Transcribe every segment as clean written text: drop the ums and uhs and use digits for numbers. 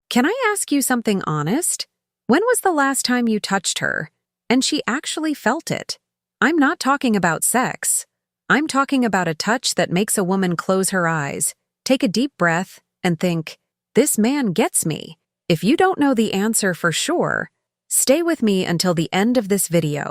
Can I ask you something honest? When was the last time you touched her and she actually felt it? I'm not talking about sex. I'm talking about a touch that makes a woman close her eyes, take a deep breath, and think, this man gets me. If you don't know the answer for sure, stay with me until the end of this video,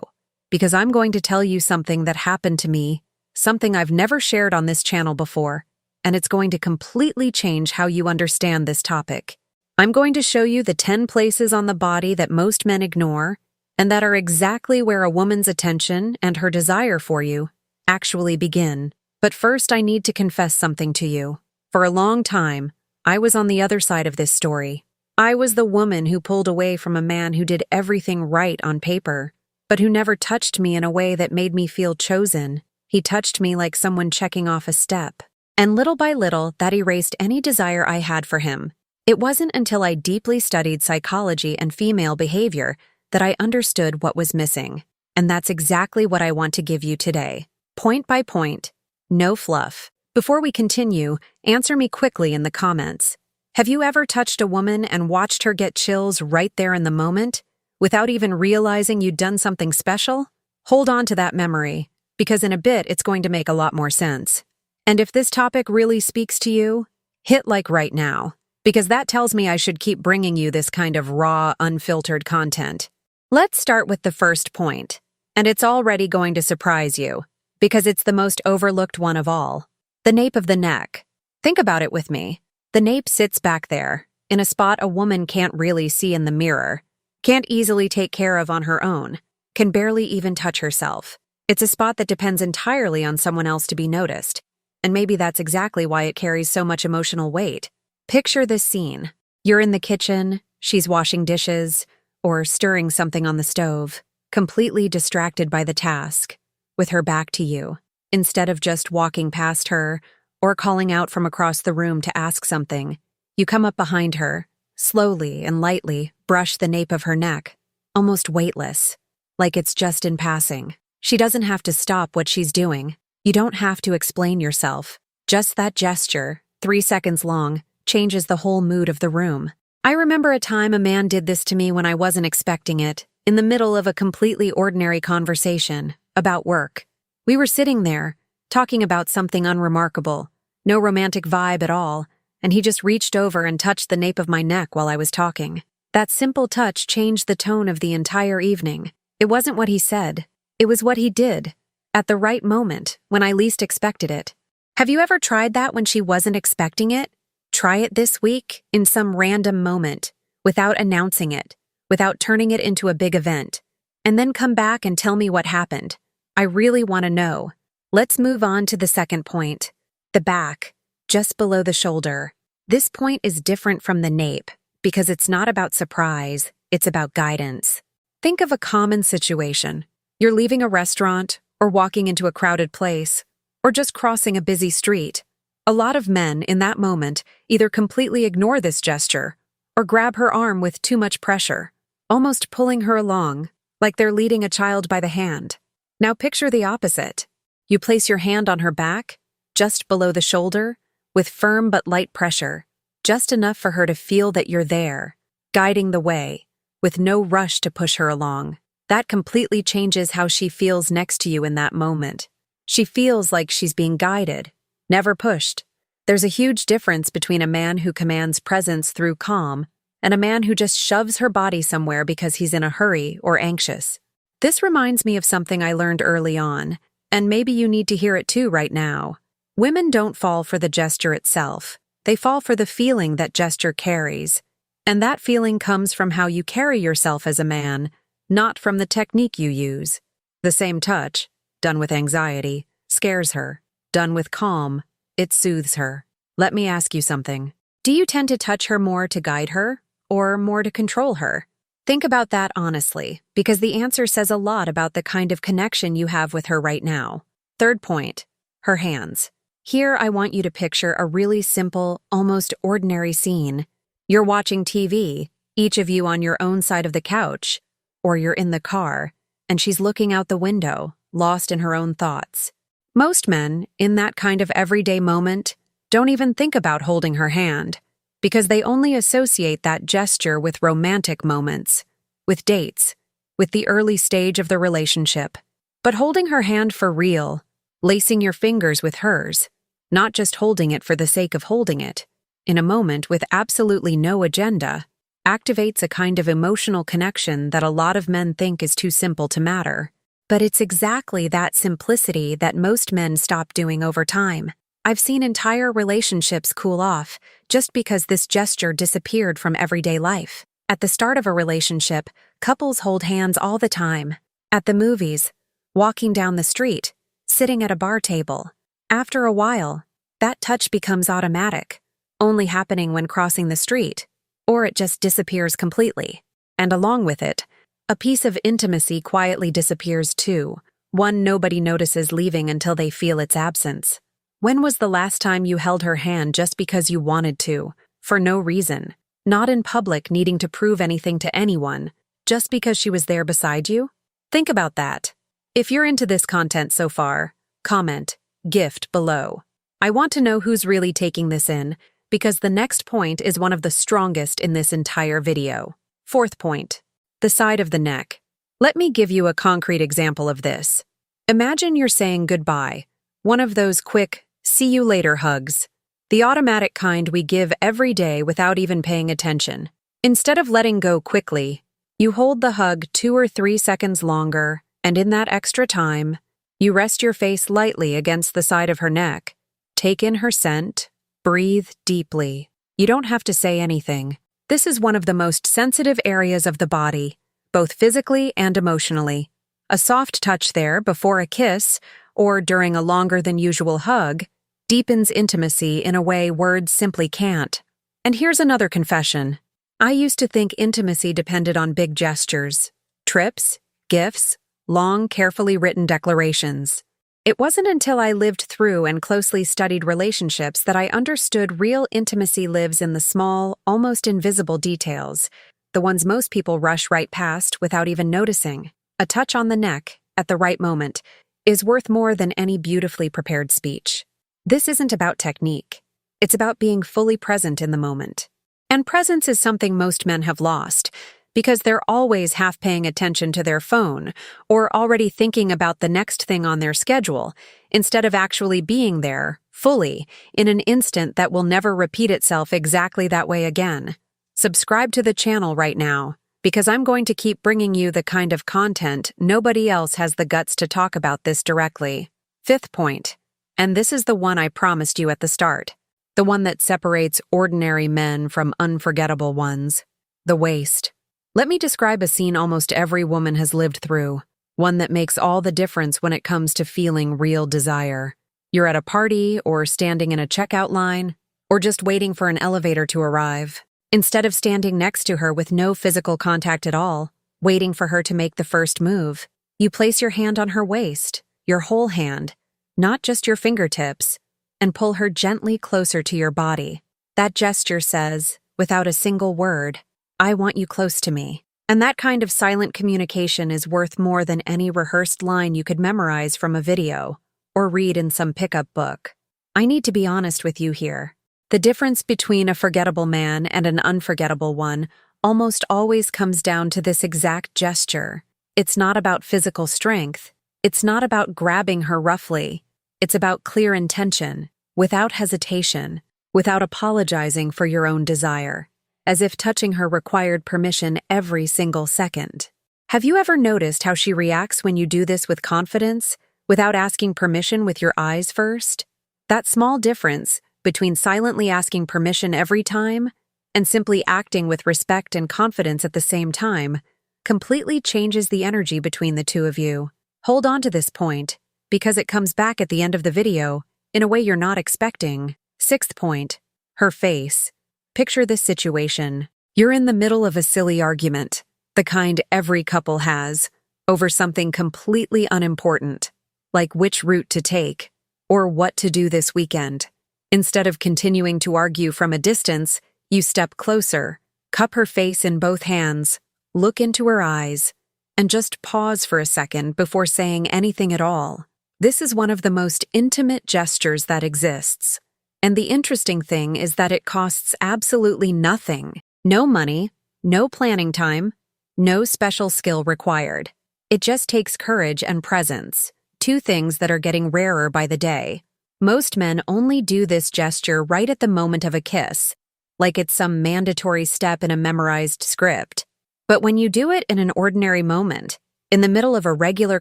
because I'm going to tell you something that happened to me, something I've never shared on this channel before, and it's going to completely change how you understand this topic. I'm going to show you the 10 places on the body that most men ignore, and that are exactly where a woman's attention and her desire for you actually begin. But first, I need to confess something to you. For a long time, I was on the other side of this story. I was the woman who pulled away from a man who did everything right on paper, but who never touched me in a way that made me feel chosen. He touched me like someone checking off a step. And little by little, that erased any desire I had for him. It wasn't until I deeply studied psychology and female behavior that I understood what was missing. And that's exactly what I want to give you today. Point by point, no fluff. Before we continue, answer me quickly in the comments. Have you ever touched a woman and watched her get chills right there in the moment, without even realizing you'd done something special? Hold on to that memory, because in a bit it's going to make a lot more sense. And if this topic really speaks to you, hit like right now, because that tells me I should keep bringing you this kind of raw, unfiltered content. Let's start with the first point, and it's already going to surprise you, because it's the most overlooked one of all. The nape of the neck. Think about it with me. The nape sits back there, in a spot a woman can't really see in the mirror, can't easily take care of on her own, can barely even touch herself. It's a spot that depends entirely on someone else to be noticed, and maybe that's exactly why it carries so much emotional weight. Picture this scene. You're in the kitchen, she's washing dishes, or stirring something on the stove, completely distracted by the task, with her back to you. Instead of just walking past her or calling out from across the room to ask something, you come up behind her, slowly and lightly brush the nape of her neck, almost weightless, like it's just in passing. She doesn't have to stop what she's doing. You don't have to explain yourself. Just that gesture, 3 seconds long, changes the whole mood of the room. I remember a time a man did this to me when I wasn't expecting it, in the middle of a completely ordinary conversation about work. We were sitting there, talking about something unremarkable, no romantic vibe at all, and he just reached over and touched the nape of my neck while I was talking. That simple touch changed the tone of the entire evening. It wasn't what he said, it was what he did, at the right moment, when I least expected it. Have you ever tried that when she wasn't expecting it? Try it this week, in some random moment, without announcing it, without turning it into a big event, and then come back and tell me what happened. I really want to know. Let's move on to the second point. The back, just below the shoulder. This point is different from the nape, because it's not about surprise, it's about guidance. Think of a common situation. You're leaving a restaurant, or walking into a crowded place, or just crossing a busy street. A lot of men, in that moment, either completely ignore this gesture, or grab her arm with too much pressure, almost pulling her along, like they're leading a child by the hand. Now picture the opposite. You place your hand on her back, just below the shoulder, with firm but light pressure, just enough for her to feel that you're there, guiding the way, with no rush to push her along. That completely changes how she feels next to you in that moment. She feels like she's being guided, never pushed. There's a huge difference between a man who commands presence through calm and a man who just shoves her body somewhere because he's in a hurry or anxious. This reminds me of something I learned early on, and maybe you need to hear it too right now. Women don't fall for the gesture itself. They fall for the feeling that gesture carries. And that feeling comes from how you carry yourself as a man, not from the technique you use. The same touch, done with anxiety, scares her. Done with calm, it soothes her. Let me ask you something. Do you tend to touch her more to guide her, or more to control her? Think about that honestly, because the answer says a lot about the kind of connection you have with her right now. Third point, her hands. Here I want you to picture a really simple, almost ordinary scene. You're watching TV, each of you on your own side of the couch, or you're in the car, and she's looking out the window, lost in her own thoughts. Most men, in that kind of everyday moment, don't even think about holding her hand. because they only associate that gesture with romantic moments, with dates, with the early stage of the relationship. But holding her hand for real, lacing your fingers with hers, not just holding it for the sake of holding it, in a moment with absolutely no agenda, activates a kind of emotional connection that a lot of men think is too simple to matter. But it's exactly that simplicity that most men stop doing over time. I've seen entire relationships cool off just because this gesture disappeared from everyday life. At the start of a relationship, couples hold hands all the time. At the movies, walking down the street, sitting at a bar table. After a while, that touch becomes automatic, only happening when crossing the street, or it just disappears completely. And along with it, a piece of intimacy quietly disappears too, one nobody notices leaving until they feel its absence. When was the last time you held her hand just because you wanted to, for no reason, not in public needing to prove anything to anyone, just because she was there beside you? Think about that. If you're into this content so far, comment, gift below. I want to know who's really taking this in, because the next point is one of the strongest in this entire video. Fourth point, the side of the neck. Let me give you a concrete example of this. Imagine you're saying goodbye, one of those quick, see you later hugs, the automatic kind we give every day without even paying attention. Instead of letting go quickly, you hold the hug 2 or 3 seconds longer, and in that extra time, you rest your face lightly against the side of her neck, take in her scent, breathe deeply. You don't have to say anything. This is one of the most sensitive areas of the body, both physically and emotionally. A soft touch there before a kiss, or during a longer than usual hug, deepens intimacy in a way words simply can't. And here's another confession. I used to think intimacy depended on big gestures, trips, gifts, long, carefully written declarations. It wasn't until I lived through and closely studied relationships that I understood real intimacy lives in the small, almost invisible details, the ones most people rush right past without even noticing. A touch on the neck, at the right moment, is worth more than any beautifully prepared speech. This isn't about technique. It's about being fully present in the moment. And presence is something most men have lost, because they're always half paying attention to their phone or already thinking about the next thing on their schedule, instead of actually being there, fully, in an instant that will never repeat itself exactly that way again. Subscribe to the channel right now, because I'm going to keep bringing you the kind of content nobody else has the guts to talk about this directly. Fifth point, and this is the one I promised you at the start, the one that separates ordinary men from unforgettable ones, the waist. Let me describe a scene almost every woman has lived through, one that makes all the difference when it comes to feeling real desire. You're at a party, or standing in a checkout line, or just waiting for an elevator to arrive. Instead of standing next to her with no physical contact at all, waiting for her to make the first move, you place your hand on her waist, your whole hand, not just your fingertips, and pull her gently closer to your body. That gesture says, without a single word, I want you close to me. And that kind of silent communication is worth more than any rehearsed line you could memorize from a video or read in some pickup book. I need to be honest with you here. The difference between a forgettable man and an unforgettable one almost always comes down to this exact gesture. It's not about physical strength. It's not about grabbing her roughly. It's about clear intention, without hesitation, without apologizing for your own desire, as if touching her required permission every single second. Have you ever noticed how she reacts when you do this with confidence, without asking permission with your eyes first? That small difference between silently asking permission every time and simply acting with respect and confidence at the same time completely changes the energy between the two of you. Hold on to this point, because it comes back at the end of the video in a way you're not expecting. Sixth point, her face. Picture this situation. You're in the middle of a silly argument, the kind every couple has, over something completely unimportant, like which route to take or what to do this weekend. Instead of continuing to argue from a distance, you step closer, cup her face in both hands, look into her eyes, and just pause for a second before saying anything at all. This is one of the most intimate gestures that exists. And the interesting thing is that it costs absolutely nothing. No money, no planning time, no special skill required. It just takes courage and presence, two things that are getting rarer by the day. Most men only do this gesture right at the moment of a kiss, like it's some mandatory step in a memorized script. But when you do it in an ordinary moment, in the middle of a regular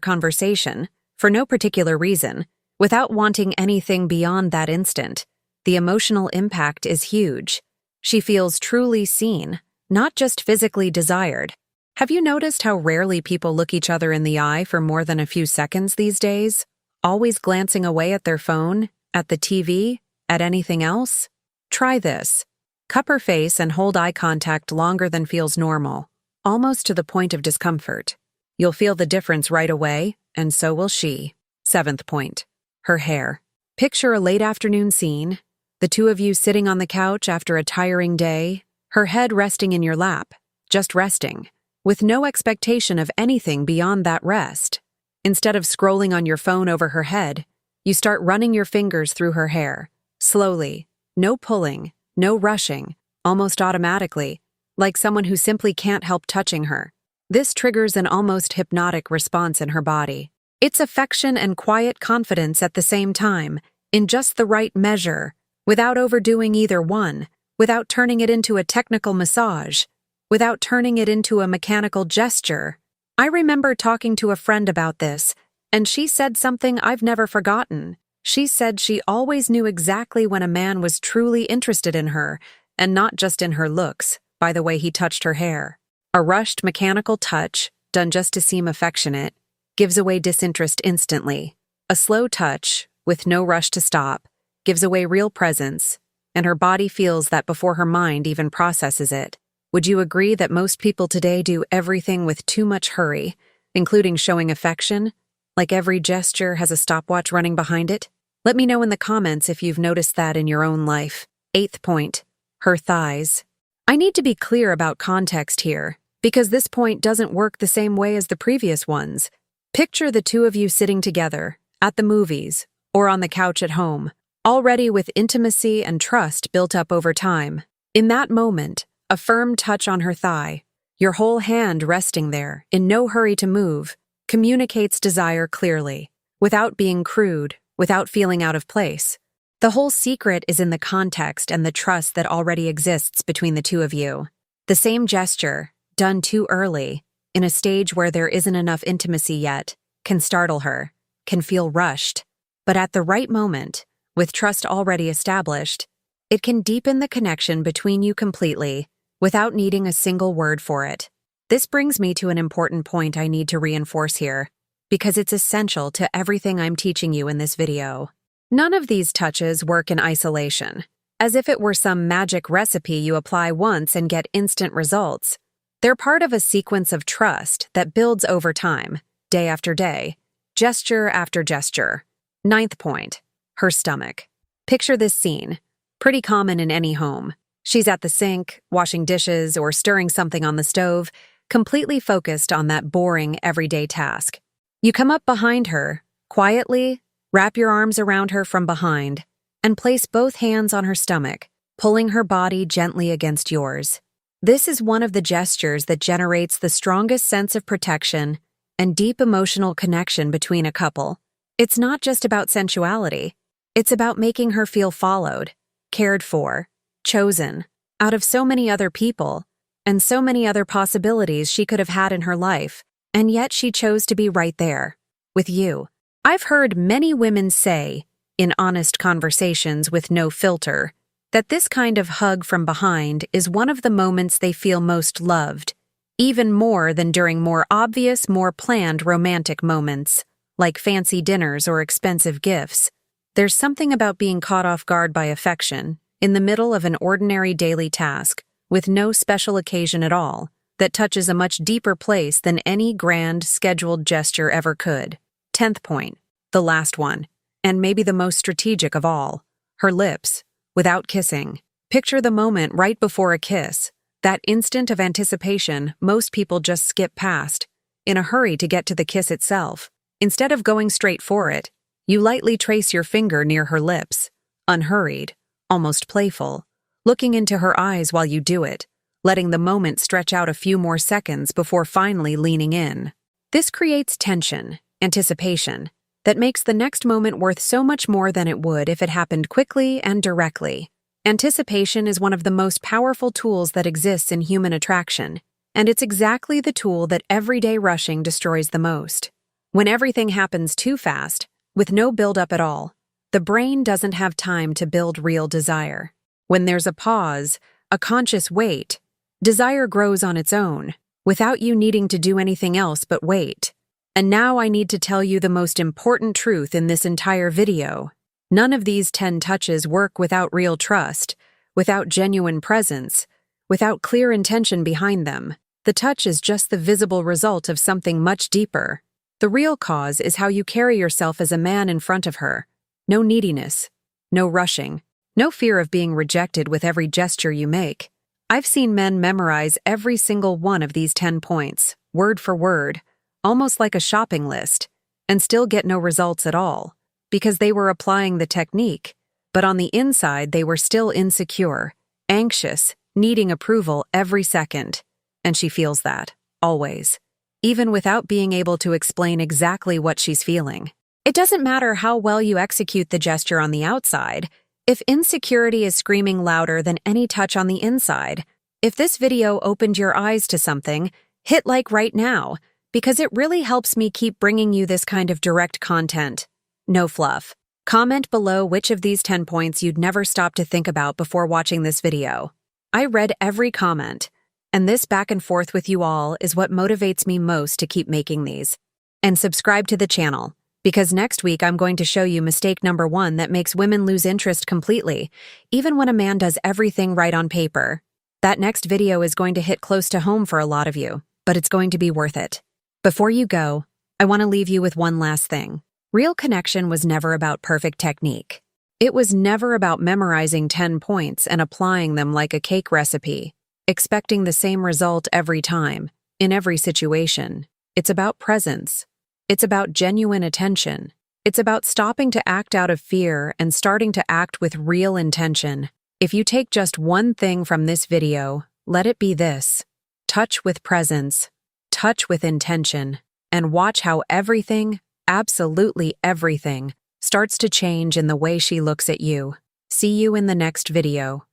conversation, for no particular reason, without wanting anything beyond that instant, the emotional impact is huge. She feels truly seen, not just physically desired. Have you noticed how rarely people look each other in the eye for more than a few seconds these days? Always glancing away at their phone, at the TV, at anything else? Try this. Cup her face and hold eye contact longer than feels normal, almost to the point of discomfort. You'll feel the difference right away, and so will she. 7th point. Her hair. Picture a late afternoon scene, the two of you sitting on the couch after a tiring day, her head resting in your lap, just resting, with no expectation of anything beyond that rest. Instead of scrolling on your phone over her head, you start running your fingers through her hair, slowly, no pulling, no rushing, almost automatically, like someone who simply can't help touching her. This triggers an almost hypnotic response in her body. It's affection and quiet confidence at the same time, in just the right measure, without overdoing either one, without turning it into a technical massage, without turning it into a mechanical gesture. I remember talking to a friend about this, and she said something I've never forgotten. She said she always knew exactly when a man was truly interested in her, and not just in her looks, by the way he touched her hair. A rushed mechanical touch, done just to seem affectionate, gives away disinterest instantly. A slow touch, with no rush to stop, gives away real presence, and her body feels that before her mind even processes it. Would you agree that most people today do everything with too much hurry, including showing affection? Like every gesture has a stopwatch running behind it? Let me know in the comments if you've noticed that in your own life. 8th point. Her thighs. I need to be clear about context here, because this point doesn't work the same way as the previous ones. Picture the two of you sitting together, at the movies, or on the couch at home, already with intimacy and trust built up over time. In that moment, a firm touch on her thigh, your whole hand resting there, in no hurry to move, communicates desire clearly, without being crude, without feeling out of place. The whole secret is in the context and the trust that already exists between the two of you. The same gesture, done too early, in a stage where there isn't enough intimacy yet, can startle her, can feel rushed. But at the right moment, with trust already established, it can deepen the connection between you completely, without needing a single word for it. This brings me to an important point I need to reinforce here, because it's essential to everything I'm teaching you in this video. None of these touches work in isolation, as if it were some magic recipe you apply once and get instant results. They're part of a sequence of trust that builds over time, day after day, gesture after gesture. 9th point. Her stomach. Picture this scene. Pretty common in any home. She's at the sink, washing dishes, or stirring something on the stove, completely focused on that boring, everyday task. You come up behind her, quietly, wrap your arms around her from behind, and place both hands on her stomach, pulling her body gently against yours. This is one of the gestures that generates the strongest sense of protection and deep emotional connection between a couple. It's not just about sensuality. It's about making her feel followed, cared for, chosen, out of so many other people, and so many other possibilities she could have had in her life, and yet she chose to be right there, with you. I've heard many women say, in honest conversations with no filter, that this kind of hug from behind is one of the moments they feel most loved, even more than during more obvious, more planned romantic moments, like fancy dinners or expensive gifts. There's something about being caught off guard by affection, in the middle of an ordinary daily task, with no special occasion at all, that touches a much deeper place than any grand, scheduled gesture ever could. 10th point, the last one, and maybe the most strategic of all, her lips. Without kissing. Picture the moment right before a kiss, that instant of anticipation most people just skip past, in a hurry to get to the kiss itself. Instead of going straight for it, you lightly trace your finger near her lips, unhurried, almost playful, looking into her eyes while you do it, letting the moment stretch out a few more seconds before finally leaning in. This creates tension, anticipation, that makes the next moment worth so much more than it would if it happened quickly and directly. Anticipation is one of the most powerful tools that exists in human attraction, and it's exactly the tool that everyday rushing destroys the most. When everything happens too fast, with no build-up at all, the brain doesn't have time to build real desire. When there's a pause, a conscious wait, desire grows on its own, without you needing to do anything else but wait. And now I need to tell you the most important truth in this entire video. None of these 10 touches work without real trust, without genuine presence, without clear intention behind them. The touch is just the visible result of something much deeper. The real cause is how you carry yourself as a man in front of her. No neediness, no rushing, no fear of being rejected with every gesture you make. I've seen men memorize every single one of these 10 points, word for word, almost like a shopping list, and still get no results at all, because they were applying the technique, but on the inside they were still insecure, anxious, needing approval every second. And she feels that, always, even without being able to explain exactly what she's feeling. It doesn't matter how well you execute the gesture on the outside, if insecurity is screaming louder than any touch on the inside. If this video opened your eyes to something, hit like right now, because it really helps me keep bringing you this kind of direct content. No fluff. Comment below which of these 10 points you'd never stop to think about before watching this video. I read every comment, and this back and forth with you all is what motivates me most to keep making these. And subscribe to the channel, because next week I'm going to show you mistake number 1 that makes women lose interest completely, even when a man does everything right on paper. That next video is going to hit close to home for a lot of you, but it's going to be worth it. Before you go, I want to leave you with one last thing. Real connection was never about perfect technique. It was never about memorizing 10 points and applying them like a cake recipe, expecting the same result every time, in every situation. It's about presence. It's about genuine attention. It's about stopping to act out of fear and starting to act with real intention. If you take just one thing from this video, let it be this: touch with presence, touch with intention, and watch how everything, absolutely everything, starts to change in the way she looks at you. See you in the next video.